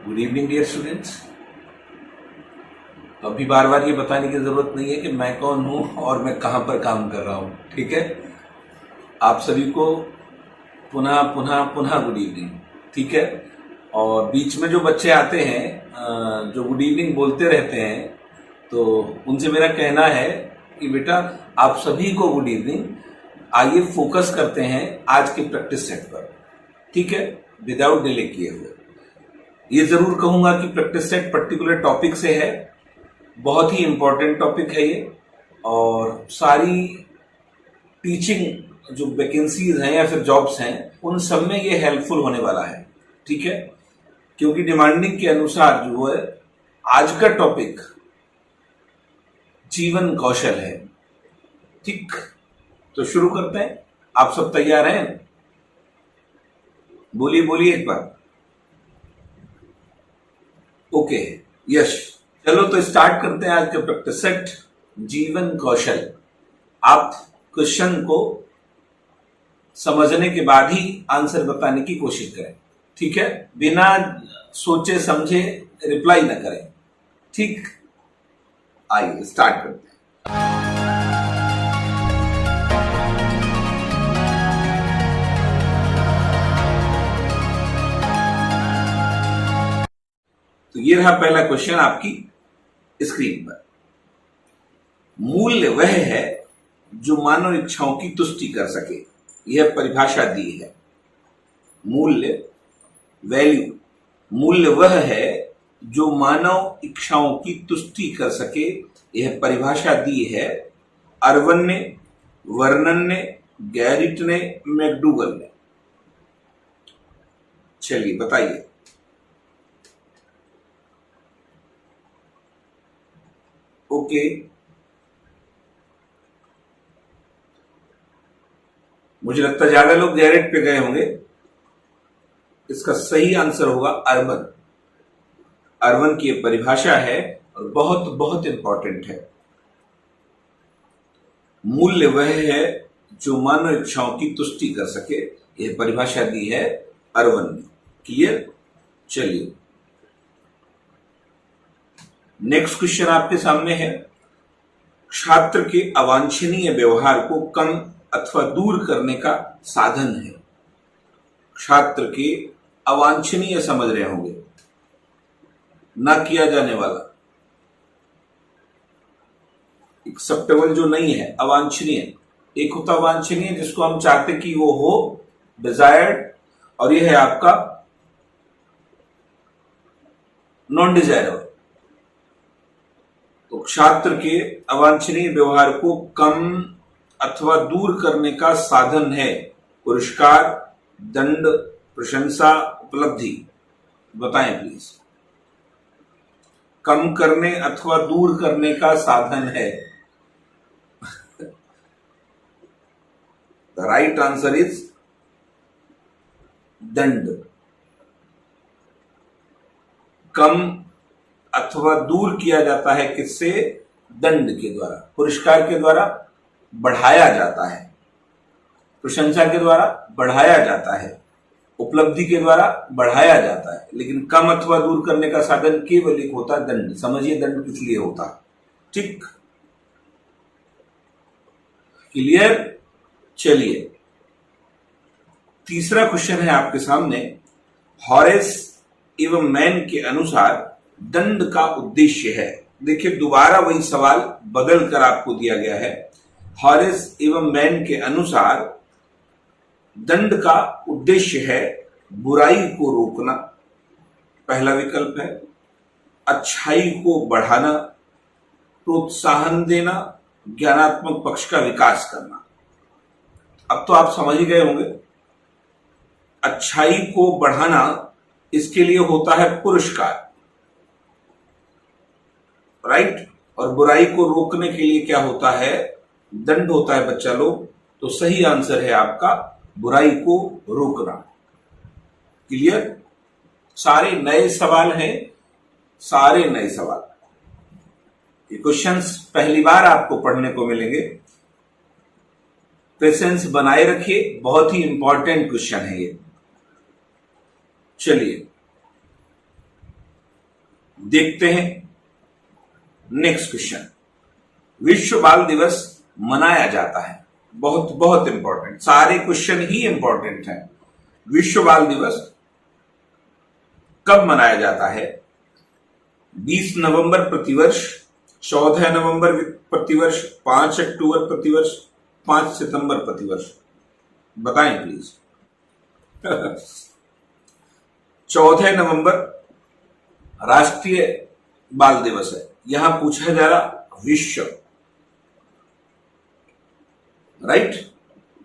Good evening dear students. अभी बार बार ये बताने की जरूरत नहीं है कि मैं कौन हूं और मैं कहां पर काम कर रहा हूं। ठीक है, आप सभी को पुनः पुनः पुनः गुड इवनिंग। ठीक है, और बीच में जो बच्चे आते हैं जो गुड इवनिंग बोलते रहते हैं, तो उनसे मेरा कहना है कि बेटा आप सभी को गुड इवनिंग। आइए फोकस करते हैं आज के प्रैक्टिस सेट पर। ठीक है, विदाउट डिले किए हुए ये जरूर कहूंगा कि प्रैक्टिस सेट पर्टिकुलर टॉपिक से है, बहुत ही इंपॉर्टेंट टॉपिक है ये। और सारी टीचिंग जो वैकेंसीज हैं या फिर जॉब्स हैं उन सब में ये हेल्पफुल होने वाला है। ठीक है, क्योंकि डिमांडिंग के अनुसार जो है आज का टॉपिक जीवन कौशल है। ठीक, तो शुरू करते हैं। आप सब तैयार हैं? बोलिए बोलिए एक बार। ओके, यश, चलो तो स्टार्ट करते हैं आज का प्रैक्टिस सेट जीवन कौशल। आप क्वेश्चन को समझने के बाद ही आंसर बताने की कोशिश करें। ठीक है, बिना सोचे समझे रिप्लाई ना करें। ठीक, आइए स्टार्ट करते हैं। तो ये रहा पहला क्वेश्चन आपकी स्क्रीन पर। मूल्य वह है जो मानव इच्छाओं की तुष्टि कर सके। यह परिभाषा दी है। मूल्य, वैल्यू, मूल्य वह है जो मानव इच्छाओं की तुष्टि कर सके। यह परिभाषा दी है अर्वन ने, वर्नन ने, गैरिट ने, मैकडूगल ने। चलिए बताइए। ओके, मुझे लगता है ज्यादा लोग गैरेट पे गए होंगे। इसका सही आंसर होगा अर्बन। अर्बन की यह परिभाषा है और बहुत बहुत इंपॉर्टेंट है। मूल्य वह है जो मानव इच्छाओं की तुष्टि कर सके। यह परिभाषा दी है अर्बन ने। क्लियर? चलिए नेक्स्ट क्वेश्चन आपके सामने है। छात्र के अवांछनीय व्यवहार को कम अथवा दूर करने का साधन है। छात्र के अवांछनीय समझ रहे होंगे, ना किया जाने वाला, एक्सेप्टेबल जो नहीं है, अवांछनीय। एक होता अवांछनीय जिसको हम चाहते कि वो हो, डिजायर्ड, और यह है आपका नॉन डिजायरेबल। तो छात्र के अवांछनीय व्यवहार को कम अथवा दूर करने का साधन है पुरस्कार, दंड, प्रशंसा, उपलब्धि। बताएं प्लीज। कम करने अथवा दूर करने का साधन है। द राइट आंसर इज दंड। कम अथवा दूर किया जाता है किससे? दंड के द्वारा। पुरस्कार के द्वारा बढ़ाया जाता है, प्रशंसा के द्वारा बढ़ाया जाता है, उपलब्धि के द्वारा बढ़ाया जाता है। लेकिन कम अथवा दूर करने का साधन केवल एक होता है दंड। समझिए दंड किस लिए होता है। ठीक, क्लियर? चलिए तीसरा क्वेश्चन है आपके सामने। हॉरेस एवं मैन के अनुसार दंड का उद्देश्य है। देखिए दोबारा वही सवाल बदल कर आपको दिया गया है। हॉरेस एवं मैन के अनुसार दंड का उद्देश्य है बुराई को रोकना, पहला विकल्प है। अच्छाई को बढ़ाना, प्रोत्साहन देना, ज्ञानात्मक पक्ष का विकास करना। अब तो आप समझ ही गए होंगे। अच्छाई को बढ़ाना, इसके लिए होता है पुरस्कार, राइट। और बुराई को रोकने के लिए क्या होता है? दंड होता है बच्चा लोग। तो सही आंसर है आपका बुराई को रोकना। क्लियर? सारे नए सवाल हैं, सारे नए सवाल। ये क्वेश्चंस पहली बार आपको पढ़ने को मिलेंगे। पेशेंस बनाए रखिए, बहुत ही इंपॉर्टेंट क्वेश्चन है ये। चलिए देखते हैं नेक्स्ट क्वेश्चन। विश्व बाल दिवस मनाया जाता है, बहुत बहुत इंपॉर्टेंट, सारे क्वेश्चन ही इंपॉर्टेंट हैं। विश्व बाल दिवस कब मनाया जाता है? 20 नवंबर प्रतिवर्ष, 14 नवंबर प्रतिवर्ष, 5 अक्टूबर प्रतिवर्ष, 5 सितंबर प्रतिवर्ष? बताएं प्लीज। 14 नवंबर राष्ट्रीय बाल दिवस है। यहां पूछा जा रहा विश्व, राइट?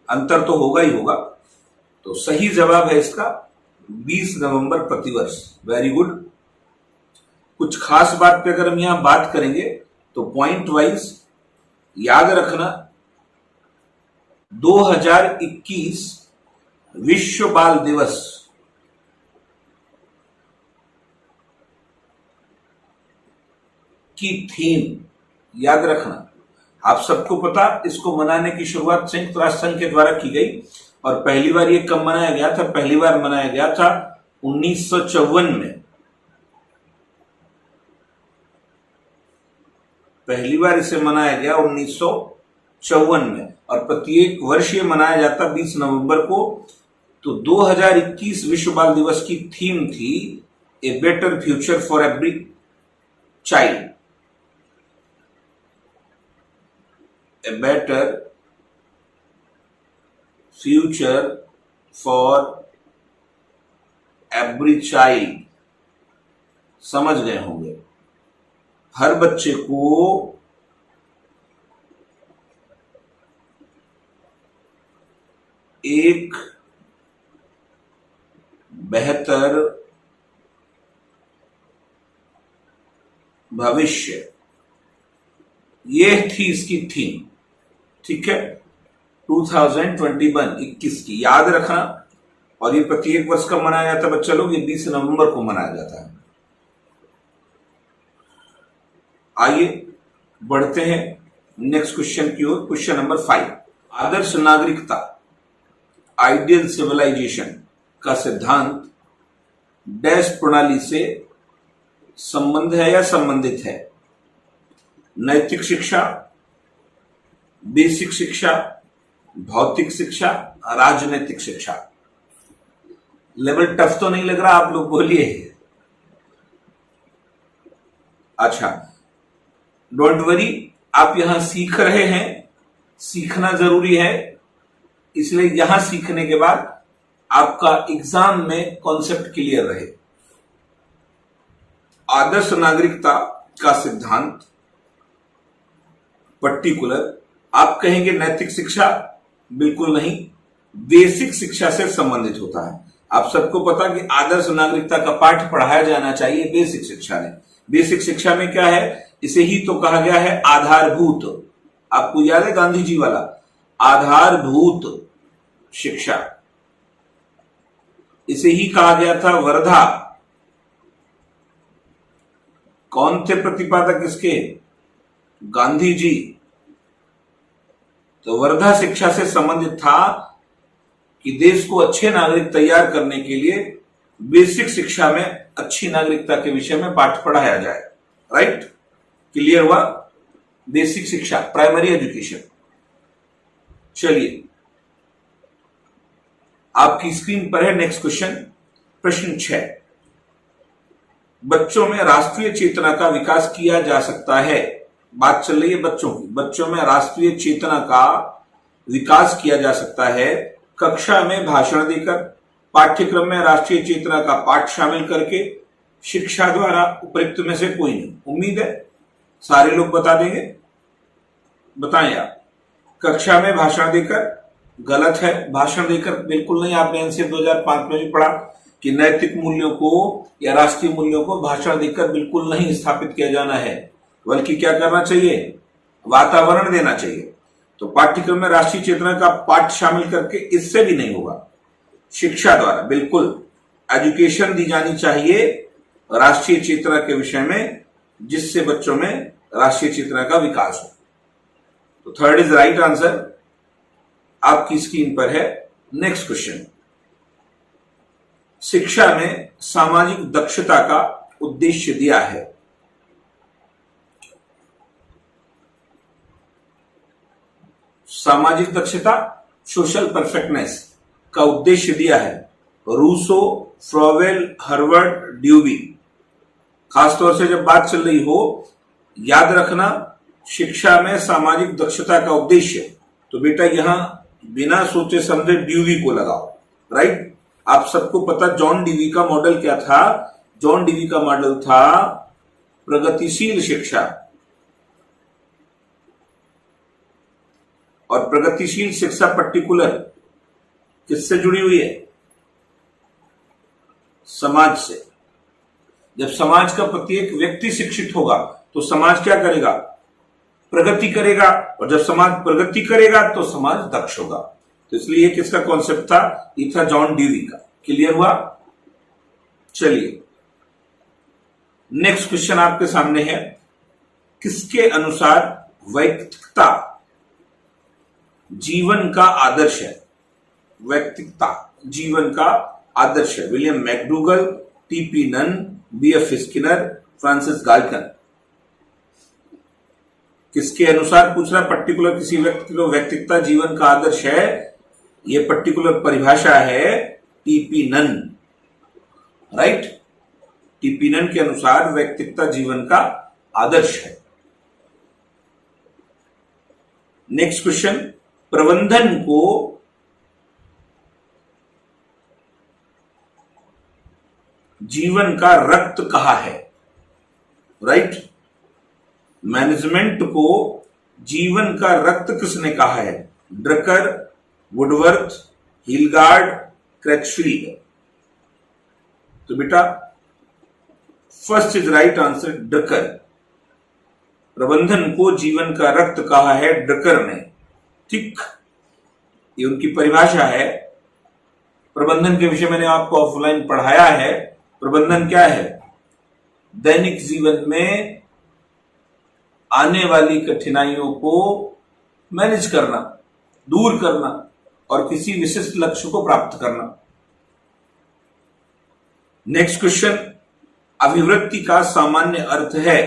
अंतर तो होगा ही होगा, तो सही जवाब है इसका 20 नवंबर प्रतिवर्ष। Very good. कुछ खास बात पे अगर हम यहां बात करेंगे तो पॉइंट वाइज याद रखना, 2021 विश्व बाल दिवस की थीम याद रखना। आप सबको पता, इसको मनाने की शुरुआत संयुक्त राष्ट्र संघ के द्वारा की गई, और पहली बार ये कब मनाया गया था? पहली बार मनाया गया था 1954 में। पहली बार इसे मनाया गया 1954 में, और प्रत्येक वर्ष ये मनाया जाता 20 नवंबर को। तो 2021 विश्व बाल दिवस की थीम थी a better future for every child, a better future for every child. समझ गए होंगे, हर बच्चे को एक बेहतर भविष्य, ये थी इसकी थीम। ठीक है, 2021 की याद रखना। और ये प्रत्येक वर्ष कब मनाया जाता है बच्चा लोग? ये 20 नवंबर को मनाया जाता है। आइए बढ़ते हैं नेक्स्ट क्वेश्चन की ओर। क्वेश्चन नंबर 5, आदर्श नागरिकता, आइडियल सिविलाइजेशन का सिद्धांत डैश प्रणाली से संबंध है या संबंधित है? नैतिक शिक्षा, बेसिक शिक्षा, भौतिक शिक्षा, राजनीतिक शिक्षा? लेवल टफ तो नहीं लग रहा? आप लोग बोलिए। अच्छा, डोंट वरी, आप यहां सीख रहे हैं, सीखना जरूरी है, इसलिए यहां सीखने के बाद आपका एग्जाम में कॉन्सेप्ट क्लियर रहे। आदर्श नागरिकता का सिद्धांत पर्टिकुलर, आप कहेंगे नैतिक शिक्षा, बिल्कुल नहीं, बेसिक शिक्षा से संबंधित होता है। आप सबको पता कि आदर्श नागरिकता का पाठ पढ़ाया जाना चाहिए बेसिक शिक्षा में। बेसिक शिक्षा में क्या है? इसे ही तो कहा गया है आधारभूत। आपको याद है गांधी जी वाला आधारभूत शिक्षा, इसे ही कहा गया था वर्धा। कौन थे प्रतिपादक इसके? गांधी जी। तो वर्धा शिक्षा से संबंधित था कि देश को अच्छे नागरिक तैयार करने के लिए बेसिक शिक्षा में अच्छी नागरिकता के विषय में पाठ पढ़ाया जाए। राइट? क्लियर हुआ? बेसिक शिक्षा, प्राइमरी एजुकेशन। चलिए, आपकी स्क्रीन पर है नेक्स्ट क्वेश्चन, प्रश्न 6। बच्चों में राष्ट्रीय चेतना का विकास किया जा सकता है। बात चल रही है बच्चों की। बच्चों में राष्ट्रीय चेतना का विकास किया जा सकता है कक्षा में भाषण देकर, पाठ्यक्रम में राष्ट्रीय चेतना का पाठ शामिल करके, शिक्षा द्वारा, उपयुक्त में से कोई नहीं। उम्मीद है सारे लोग बता देंगे। बताएं आप। कक्षा में भाषण देकर गलत है, भाषण देकर बिल्कुल नहीं। आपने एनसीए 2005 में भी पढ़ा कि नैतिक मूल्यों को या राष्ट्रीय मूल्यों को भाषण देकर बिल्कुल नहीं स्थापित किया जाना है, बल्कि क्या करना चाहिए? वातावरण देना चाहिए। तो पाठ्यक्रम में राष्ट्रीय चेतना का पाठ शामिल करके इससे भी नहीं होगा। शिक्षा द्वारा बिल्कुल एजुकेशन दी जानी चाहिए राष्ट्रीय चेतना के विषय में, जिससे बच्चों में राष्ट्रीय चेतना का विकास हो। तो थर्ड इज राइट आंसर। आपकी स्क्रीन पर है नेक्स्ट क्वेश्चन। शिक्षा में सामाजिक दक्षता का उद्देश्य दिया है। सामाजिक दक्षता, सोशल परफेक्टनेस का उद्देश्य दिया है रूसो, फ्रोवेल, हर्वर्ड, ड्यूबी। खासतौर से जब बात चल रही हो, याद रखना शिक्षा में सामाजिक दक्षता का उद्देश्य, तो बेटा यहां बिना सोचे समझे ड्यूबी को लगाओ। राइट, आप सबको पता जॉन डीवी का मॉडल क्या था? जॉन डीवी का मॉडल था प्रगतिशील शिक्षा, और प्रगतिशील शिक्षा पर्टिकुलर किससे जुड़ी हुई है? समाज से। जब समाज का प्रत्येक व्यक्ति शिक्षित होगा तो समाज क्या करेगा? प्रगति करेगा, और जब समाज प्रगति करेगा तो समाज दक्ष होगा। तो इसलिए किसका कॉन्सेप्ट था? ये था जॉन डीवी का। क्लियर हुआ? चलिए नेक्स्ट क्वेश्चन आपके सामने है, किसके अनुसार वैयक्तिकता जीवन का आदर्श है? वैयक्तिकता जीवन का आदर्श है। William McDougall, TP Nunn, BF Skinner, Francis Galton. किसके अनुसार पूछ रहा? पर्टिकुलर किसी व्यक्ति को वैयक्तिकता जीवन का आदर्श है, यह पर्टिकुलर परिभाषा है TP Nunn. Right, TP Nunn के अनुसार वैयक्तिकता जीवन का आदर्श है। नेक्स्ट क्वेश्चन, प्रबंधन को जीवन का रक्त कहा है? राइट, मैनेजमेंट को जीवन का रक्त किसने कहा है? Drucker, Woodworth, Hilgard, Crutchfield. तो बेटा first is right answer, Drucker. प्रबंधन को जीवन का रक्त कहा है ड्रकर ने। ठीक, ये उनकी परिभाषा है। प्रबंधन के विषय मैंने आपको ऑफलाइन पढ़ाया है। प्रबंधन क्या है? दैनिक जीवन में आने वाली कठिनाइयों को मैनेज करना, दूर करना और किसी विशिष्ट लक्ष्य को प्राप्त करना। नेक्स्ट क्वेश्चन, अभिवृत्ति का सामान्य अर्थ है?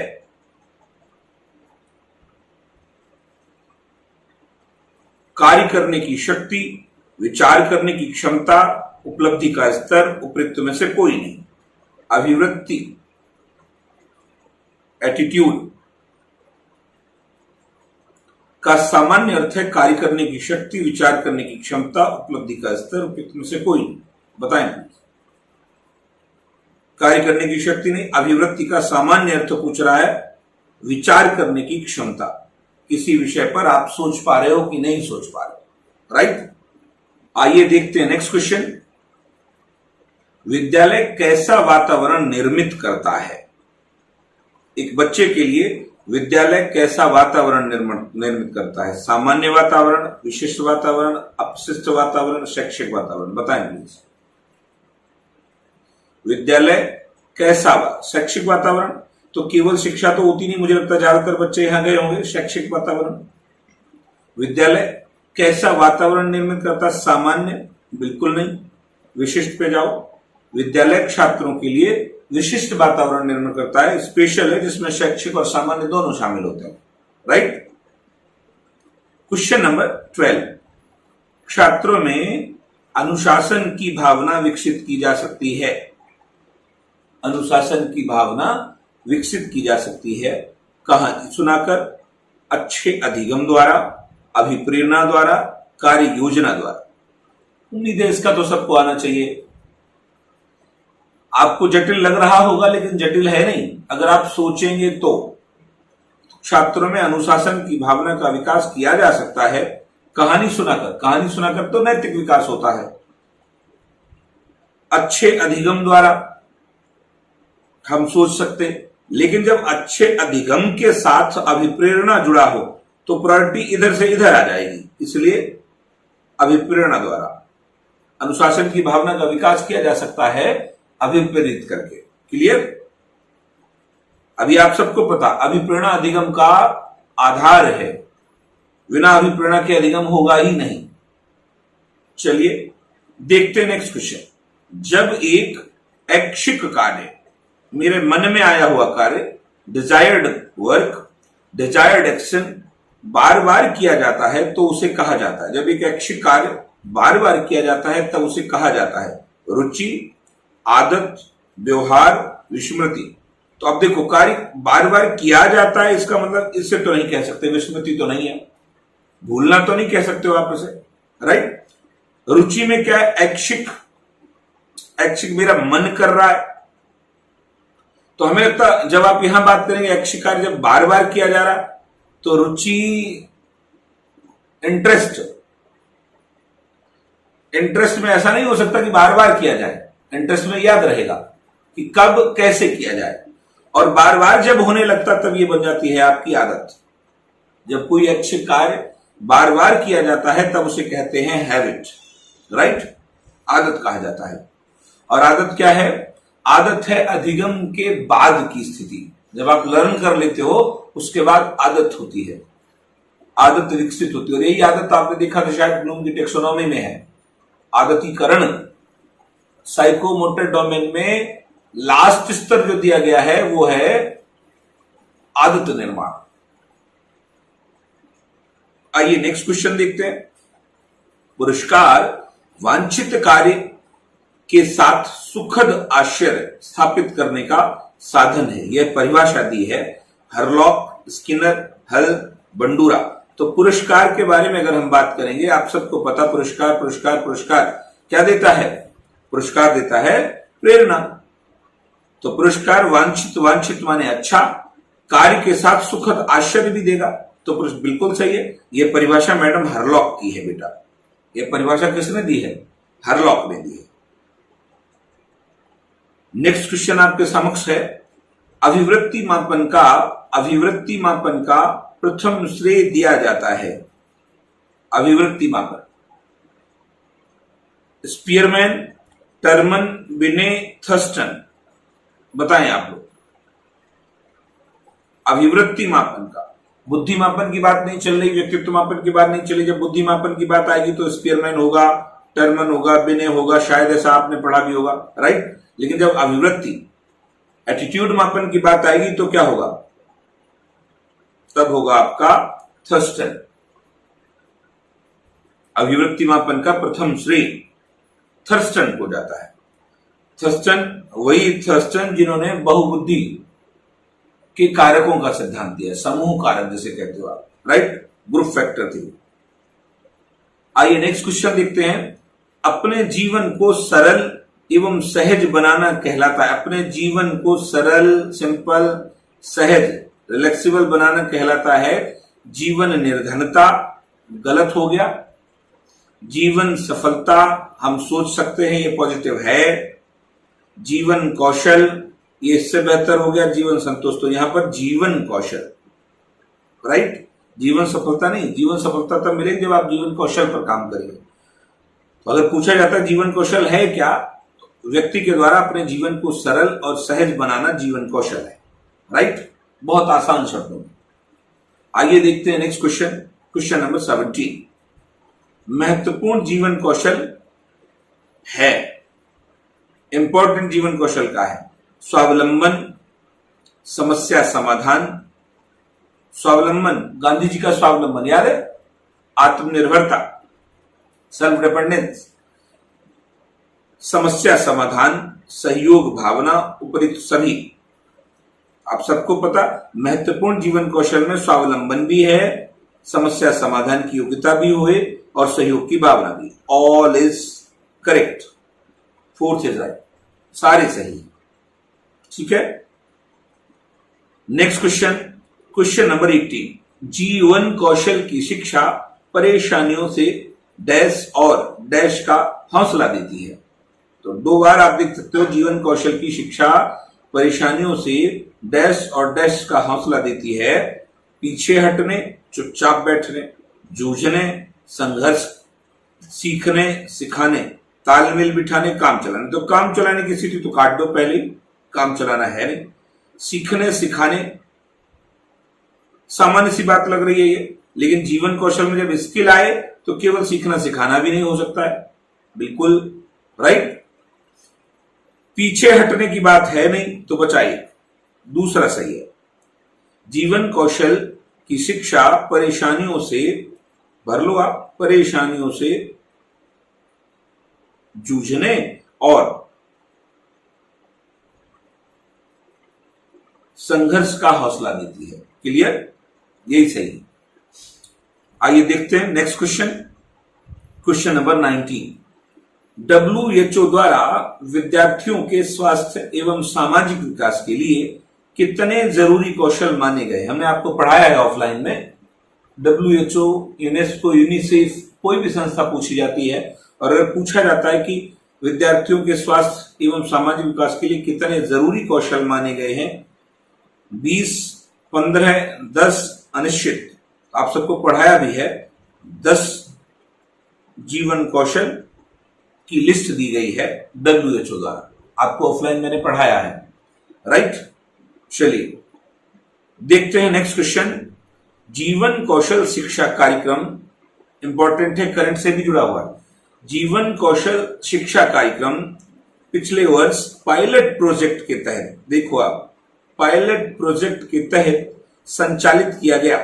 कार्य करने की शक्ति, विचार करने की क्षमता, उपलब्धि का स्तर, उपयुक्त में से कोई नहीं। अभिवृत्ति एटीट्यूड का सामान्य अर्थ है कार्य करने की शक्ति, विचार करने की क्षमता, उपलब्धि का स्तर, उपयुक्त में से कोई नहीं। बताएं। कार्य करने की शक्ति नहीं, अभिवृत्ति का सामान्य अर्थ पूछ रहा है विचार करने की क्षमता। किसी विषय पर आप सोच पा रहे हो कि नहीं सोच पा रहे हो। राइट, आइए देखते हैं नेक्स्ट क्वेश्चन। विद्यालय कैसा वातावरण निर्मित करता है? एक बच्चे के लिए विद्यालय कैसा वातावरण निर्मित करता है? सामान्य वातावरण, विशिष्ट वातावरण, अपशिष्ट वातावरण, शैक्षिक वातावरण। बताएं प्लीज। विद्यालय कैसा? शैक्षिक वातावरण। तो केवल शिक्षा तो होती नहीं, मुझे लगता है ज्यादातर बच्चे यहां गए होंगे। शैक्षिक वातावरण। विद्यालय कैसा वातावरण निर्मित करता है? सामान्य? बिल्कुल नहीं। विशिष्ट पे जाओ। विद्यालय छात्रों के लिए विशिष्ट वातावरण निर्माण करता है, स्पेशल है, जिसमें शैक्षिक और सामान्य दोनों शामिल होते हैं। राइट। क्वेश्चन नंबर 12, छात्रों में अनुशासन की भावना विकसित की जा सकती है। अनुशासन की भावना विकसित की जा सकती है कहां? सुनाकर, अच्छे अधिगम द्वारा, अभिप्रेरणा द्वारा, कार्य योजना द्वारा। उम्मीद है इसका तो सबको आना चाहिए। आपको जटिल लग रहा होगा लेकिन जटिल है नहीं, अगर आप सोचेंगे तो। छात्रों में अनुशासन की भावना का विकास किया जा सकता है कहानी सुनाकर। कहानी सुनाकर तो नैतिक विकास होता है। अच्छे अधिगम द्वारा हम सोच सकते, लेकिन जब अच्छे अधिगम के साथ अभिप्रेरणा जुड़ा हो तो प्रायोरिटी इधर से इधर आ जाएगी। इसलिए अभिप्रेरणा द्वारा अनुशासन की भावना का विकास किया जा सकता है अभिप्रेरित करके। क्लियर? अभी आप सबको पता अभिप्रेरणा अधिगम का आधार है, बिना अभिप्रेरणा के अधिगम होगा ही नहीं। चलिए देखते हैं नेक्स्ट क्वेश्चन। जब एक ऐच्छिक कार्य मेरे मन में आया हुआ कार्य, डिजायर्ड वर्क, डिजायर्ड एक्शन बार बार किया जाता है तो उसे कहा जाता है, जब एक ऐच्छिक कार्य बार बार किया जाता है तब उसे कहा जाता है रुचि, आदत, व्यवहार, विस्मृति। तो अब देखो, कार्य बार बार किया जाता है, इसका मतलब इससे तो नहीं कह सकते विस्मृति तो नहीं है, भूलना तो नहीं कह सकते हो आप इसे, राइट। रुचि में क्या है, ऐच्छिक, ऐच्छिक मेरा मन कर रहा है। तो हमें लगता जब आप यहां बात करेंगे ऐच्छिक कार्य जब बार बार किया जा रहा है तो रुचि, इंटरेस्ट, इंटरेस्ट में ऐसा नहीं हो सकता कि बार बार किया जाए, इंटरेस्ट में याद रहेगा कि कब कैसे किया जाए, और बार बार जब होने लगता तब ये बन जाती है आपकी आदत। जब कोई ऐच्छिक कार्य बार बार किया जाता है तब उसे कहते हैं हैबिट, राइट, आदत कहा जाता है। और आदत क्या है, आदत है अधिगम के बाद की स्थिति, जब आप लर्न कर लेते हो उसके बाद आदत होती है, आदत विकसित होती है। और यही आदत आपने देखा था शायद ब्लूम की टेक्सोनॉमी में है, आदतीकरण। साइकोमोटर डोमेन में लास्ट स्तर जो दिया गया है वो है आदत निर्माण। आइए नेक्स्ट क्वेश्चन देखते हैं। पुरस्कार वांछित कार्य के साथ सुखद आश्चर्य स्थापित करने का साधन है, यह परिभाषा दी है हरलॉक, स्किनर, हल, बंडूरा। तो पुरस्कार के बारे में अगर हम बात करेंगे, आप सबको पता पुरस्कार पुरस्कार पुरस्कार क्या देता है, पुरस्कार देता है प्रेरणा। तो पुरस्कार वांछित, वांछित माने अच्छा, कार्य के साथ सुखद आश्चर्य भी देगा, तो बिल्कुल सही है। यह परिभाषा मैडम हरलॉक की है बेटा, यह परिभाषा किसने दी है, हरलॉक ने दी है। नेक्स्ट क्वेश्चन आपके समक्ष है, अभिवृत्ति मापन का, अभिवृत्ति मापन का प्रथम श्रेय दिया जाता है। अभिवृत्ति मापन स्पीयरमैन, टर्मन, बिने, थर्स्टन, बताएं आप लोग। अभिवृत्ति मापन का, बुद्धि मापन की बात नहीं चल रही, व्यक्तित्व मापन की बात नहीं चली। जब बुद्धि मापन की बात आएगी तो स्पीयरमैन होगा, टर्मन होगा, बिने होगा, शायद ऐसा आपने पढ़ा भी होगा, राइट। लेकिन जब अभिवृत्ति, एटीट्यूड मापन की बात आएगी तो क्या होगा, तब होगा आपका थर्स्टन। अभिवृत्ति मापन का प्रथम श्रेय थर्स्टन को जाता है। थर्स्टन वही थर्स्टन जिन्होंने बहुबुद्धि के कारकों का सिद्धांत दिया, समूह कारक जिसे कहते हो आप, राइट, ग्रुप फैक्टर थी। आइए नेक्स्ट क्वेश्चन देखते हैं। अपने जीवन को सरल एवं सहज बनाना कहलाता है, अपने जीवन को सरल, सिंपल, सहज, रिलैक्सिबल बनाना कहलाता है जीवन निर्धनता, गलत हो गया। जीवन सफलता हम सोच सकते हैं, ये पॉजिटिव है। जीवन कौशल, ये इससे बेहतर हो गया। जीवन संतोष, तो यहां पर जीवन कौशल, राइट, जीवन सफलता नहीं। जीवन सफलता तब मिलेगी जब आप जीवन कौशल पर काम करेंगे। तो अगर पूछा जाता है जीवन कौशल है क्या, तो व्यक्ति के द्वारा अपने जीवन को सरल और सहज बनाना जीवन कौशल है, राइट, बहुत आसान शब्दों में। आइए देखते हैं नेक्स्ट क्वेश्चन, क्वेश्चन नंबर 17। महत्वपूर्ण जीवन कौशल है, इंपॉर्टेंट जीवन कौशल का है स्वावलंबन, समस्या समाधान। स्वावलंबन, गांधी जी का स्वावलंबन याद है, आत्मनिर्भरता, सेल्फ डिपेंडेंस। समस्या समाधान, सहयोग भावना, उपरिक्त सभी। आप सबको पता, महत्वपूर्ण जीवन कौशल में स्वावलंबन भी है, समस्या समाधान की योग्यता भी हुए और सहयोग की भावना भी। All is correct, fourth is right, सारे सही, ठीक है। Next question, question number 18। जीवन कौशल की शिक्षा परेशानियों से डैश और डैश का हौसला देती है। तो दो बार आप देख सकते हो, जीवन कौशल की शिक्षा परेशानियों से डैश और डैश का हौसला देती है। पीछे हटने, चुपचाप बैठने, जूझने, संघर्ष, सीखने, सिखाने, तालमेल बिठाने, काम चलाने। तो काम चलाने की स्थिति तो काट दो पहले, काम चलाना है नहीं। सीखने सिखाने, सामान्य सी बात लग रही है ये, लेकिन जीवन कौशल में जब स्किल आए तो केवल सीखना सिखाना भी नहीं हो सकता है, बिल्कुल राइट। पीछे हटने की बात है नहीं तो बचाइए, दूसरा सही है। जीवन कौशल की शिक्षा परेशानियों से, भर लो आप, परेशानियों से जूझने और संघर्ष का हौसला देती है। क्लियर, यही सही है। आइए देखते हैं next question, question number 19। WHO द्वारा विद्यार्थियों के स्वास्थ्य एवं सामाजिक विकास के लिए कितने जरूरी कौशल माने गए? हमने आपको पढ़ाया है ऑफलाइन में। WHO, यूनेस्को, यूनिसेफ, कोई भी संस्था पूछी जाती है और अगर पूछा जाता है कि विद्यार्थियों के स्वास्थ्य एवं सामाजिक विकास के लिए कितने जरूरी कौशल माने गए हैं, 20, 15, 10, अनिश्चित, आप सबको पढ़ाया भी है। 10 जीवन कौशल की लिस्ट दी गई है WHO द्वारा, आपको ऑफलाइन मैंने पढ़ाया है, राइट। चलिए देखते हैं नेक्स्ट क्वेश्चन। जीवन कौशल शिक्षा कार्यक्रम इंपॉर्टेंट है, करंट से भी जुड़ा हुआ है। जीवन कौशल शिक्षा कार्यक्रम पिछले वर्ष पायलट प्रोजेक्ट के तहत, देखो आप, पायलट प्रोजेक्ट के तहत संचालित किया गया।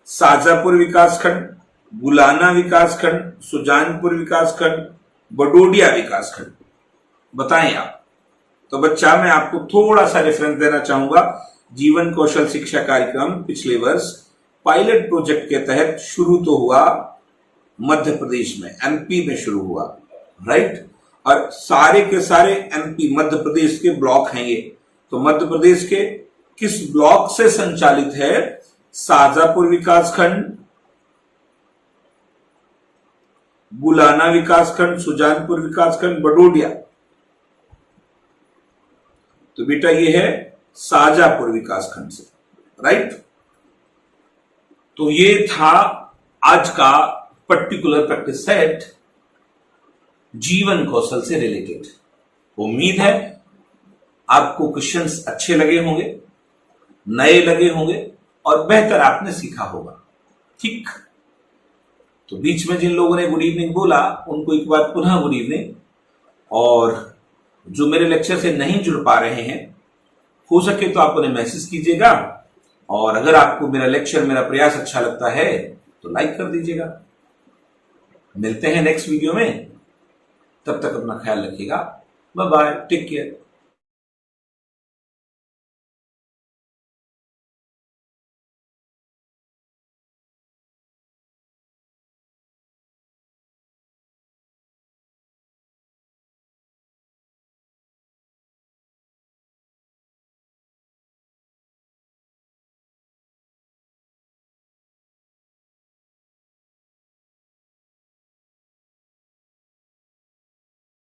शाजापुर विकासखंड, गुलाना विकासखंड, सुजानपुर विकासखंड, बडोडिया विकासखंड, बताएं आप। तो बच्चा मैं आपको थोड़ा सा रेफरेंस देना चाहूंगा। जीवन कौशल शिक्षा कार्यक्रम पिछले वर्ष पायलट प्रोजेक्ट के तहत शुरू तो हुआ मध्य प्रदेश में, MP में शुरू हुआ, राइट। और सारे के सारे MP, मध्य प्रदेश के ब्लॉक हैं ये। तो मध्य प्रदेश के किस ब्लॉक से संचालित है? शाजापुर विकासखंड, गुलाना विकासखंड, सुजानपुर विकासखंड, बडोडिया। तो बेटा ये है शाजापुर विकासखंड से, राइट। तो ये था आज का पर्टिकुलर प्रैक्टिस सेट जीवन कौशल से रिलेटेड। उम्मीद है आपको क्वेश्चंस अच्छे लगे होंगे, नए लगे होंगे और बेहतर आपने सीखा होगा, ठीक। तो बीच में जिन लोगों ने गुड इवनिंग बोला उनको एक बार पुनः गुड इवनिंग। और जो मेरे लेक्चर से नहीं जुड़ पा रहे हैं, हो सके तो आप उन्हें मैसेज कीजिएगा। और अगर आपको मेरा लेक्चर, मेरा प्रयास अच्छा लगता है तो लाइक कर दीजिएगा। मिलते हैं नेक्स्ट वीडियो में, तब तक अपना ख्याल रखिएगा। Bye bye, take care.